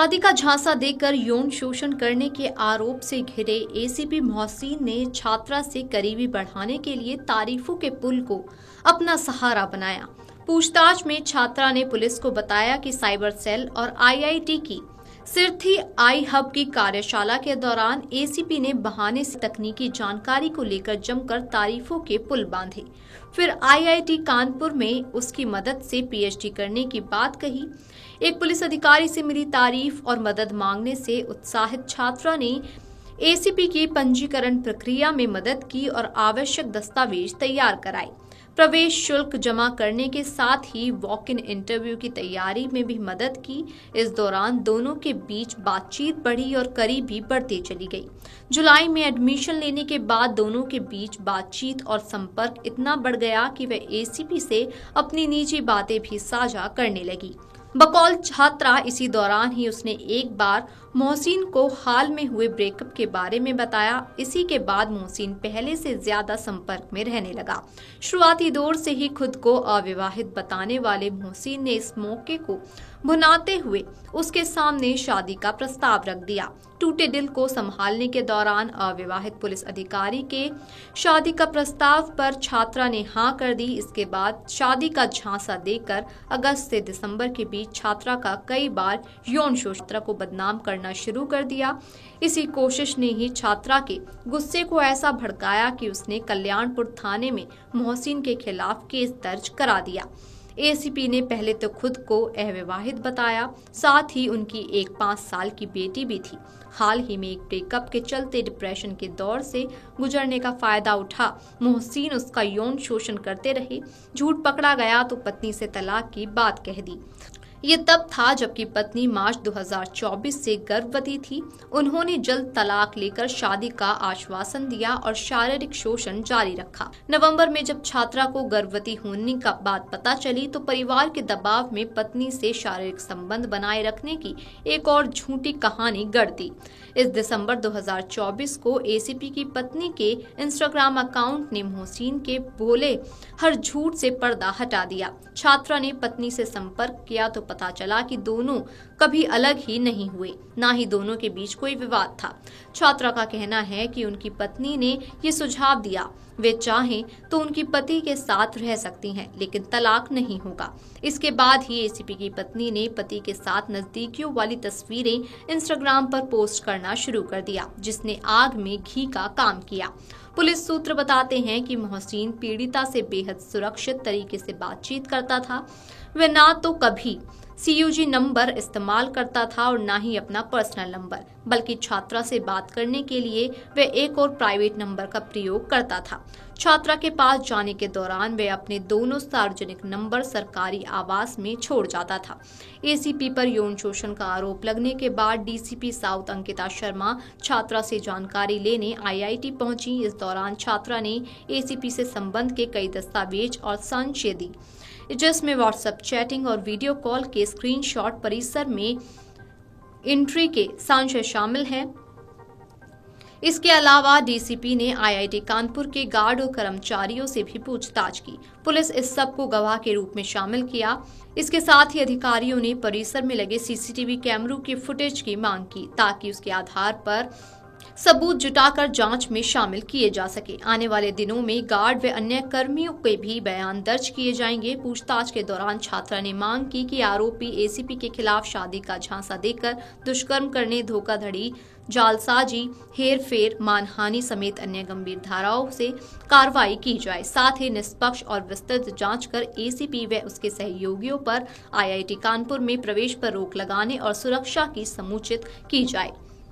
शादी का झांसा देकर यौन शोषण करने के आरोप से घिरे एसीपी मोहसिन ने छात्रा से करीबी बढ़ाने के लिए तारीफों के पुल को अपना सहारा बनाया। पूछताछ में छात्रा ने पुलिस को बताया कि साइबर सेल और आईआईटी की सिरथी आई हब की कार्यशाला के दौरान एसीपी ने बहाने से तकनीकी जानकारी को लेकर जमकर तारीफों के पुल बांधे। फिर आईआईटी कानपुर में उसकी मदद से पीएचडी करने की बात कही। एक पुलिस अधिकारी से मिली तारीफ और मदद मांगने से उत्साहित छात्रा ने एसीपी की पंजीकरण प्रक्रिया में मदद की और आवश्यक दस्तावेज तैयार कराए। प्रवेश शुल्क जमा करने के साथ ही वॉक इन इंटरव्यू की तैयारी में भी मदद की। इस दौरान दोनों के बीच बातचीत बढ़ी और करीबी बढ़ती चली गई। जुलाई में एडमिशन लेने के बाद दोनों के बीच बातचीत और संपर्क इतना बढ़ गया कि वह एसीपी से अपनी निजी बातें भी साझा करने लगी। बकौल छात्रा इसी दौरान ही उसने एक बार मोहसिन को हाल में हुए ब्रेकअप के बारे में बताया। इसी के बाद मोहसिन पहले से ज्यादा संपर्क में रहने लगा। शुरुआती दौर से ही खुद को अविवाहित बताने वाले मोहसिन ने इस मौके को भुनाते हुए उसके सामने शादी का प्रस्ताव रख दिया। टूटे दिल को संभालने के दौरान अविवाहित पुलिस अधिकारी के शादी का प्रस्ताव पर छात्रा ने हां कर दी। इसके बाद शादी का झांसा देकर अगस्त से दिसंबर के बीच छात्रा का कई बार यौन शोषण को बदनाम करना शुरू कर दिया। इसी कोशिश ने ही छात्रा के गुस्से को ऐसा भड़काया कि उसने कल्याणपुर थाने में मोहसिन के खिलाफ केस दर्ज करा दिया। एसीपी ने पहले तो खुद को अविवाहित बताया, साथ ही उनकी एक 5 साल की बेटी भी थी। हाल ही में एक ब्रेकअप के चलते डिप्रेशन के दौर से गुजरने का फायदा उठा मोहसिन उसका यौन शोषण करते रहे। झूठ पकड़ा गया तो पत्नी से तलाक की बात कह दी। ये तब था जबकि पत्नी मार्च 2024 से गर्भवती थी। उन्होंने जल्द तलाक लेकर शादी का आश्वासन दिया और शारीरिक शोषण जारी रखा। नवंबर में जब छात्रा को गर्भवती होने का बात पता चली तो परिवार के दबाव में पत्नी से शारीरिक संबंध बनाए रखने की एक और झूठी कहानी गढ़ दी। इस दिसंबर 2024 को एसीपी की पत्नी के इंस्टाग्राम अकाउंट ने मोहसिन के बोले हर झूठ से पर्दा हटा दिया। छात्रा ने पत्नी से संपर्क किया तो पता चला कि दोनों कभी अलग ही नहीं हुए, ना ही दोनों के बीच कोई विवाद था। छात्रा का कहना है कि उनकी पत्नी ने ये सुझाव दिया, वे चाहें तो उनकी पति के साथ रह सकती हैं, लेकिन तलाक नहीं होगा। इसके बाद ही एसीपी की पत्नी ने पति के साथ नजदीकियों वाली तस्वीरें इंस्टाग्राम पर पोस्ट करना शुरू कर दिया, जिसने आग में घी का काम किया। पुलिस सूत्र बताते हैं कि मोहसिन पीड़िता से बेहद सुरक्षित तरीके से बातचीत करता था। वह ना तो कभी CUG नंबर इस्तेमाल करता था और ना ही अपना पर्सनल नंबर, बल्कि छात्रा से बात करने के लिए वह एक और प्राइवेट नंबर का प्रयोग करता था। छात्रा के पास जाने के दौरान वह अपने दोनों सार्वजनिक नंबर सरकारी आवास में छोड़ जाता था। एसीपी पर यौन शोषण का आरोप लगने के बाद डीसीपी साउथ अंकिता शर्मा छात्रा से जानकारी लेने आईआईटी पहुंची। इस दौरान छात्रा ने एसीपी से संबंध के कई दस्तावेज और संशय दी, जिसमें व्हाट्सएप चैटिंग और वीडियो कॉल के स्क्रीनशॉट, परिसर में एंट्री के संशय शामिल हैं। इसके अलावा डीसीपी ने आईआईटी कानपुर के गार्ड और कर्मचारियों से भी पूछताछ की। पुलिस इस सब को गवाह के रूप में शामिल किया। इसके साथ ही अधिकारियों ने परिसर में लगे सीसीटीवी कैमरों की फुटेज की मांग की, ताकि उसके आधार पर सबूत जुटाकर जांच में शामिल किए जा सके। आने वाले दिनों में गार्ड व अन्य कर्मियों के भी बयान दर्ज किए जाएंगे। पूछताछ के दौरान छात्रा ने मांग की कि आरोपी एसीपी के खिलाफ शादी का झांसा देकर दुष्कर्म करने, धोखाधड़ी, जालसाजी, हेरफेर, मानहानि समेत अन्य गंभीर धाराओं से कार्रवाई की जाए। साथ ही निष्पक्ष और विस्तृत जांच कर एसीपी व उसके सहयोगियों पर आईआईटी कानपुर में प्रवेश पर रोक लगाने और सुरक्षा की समुचित की जाए।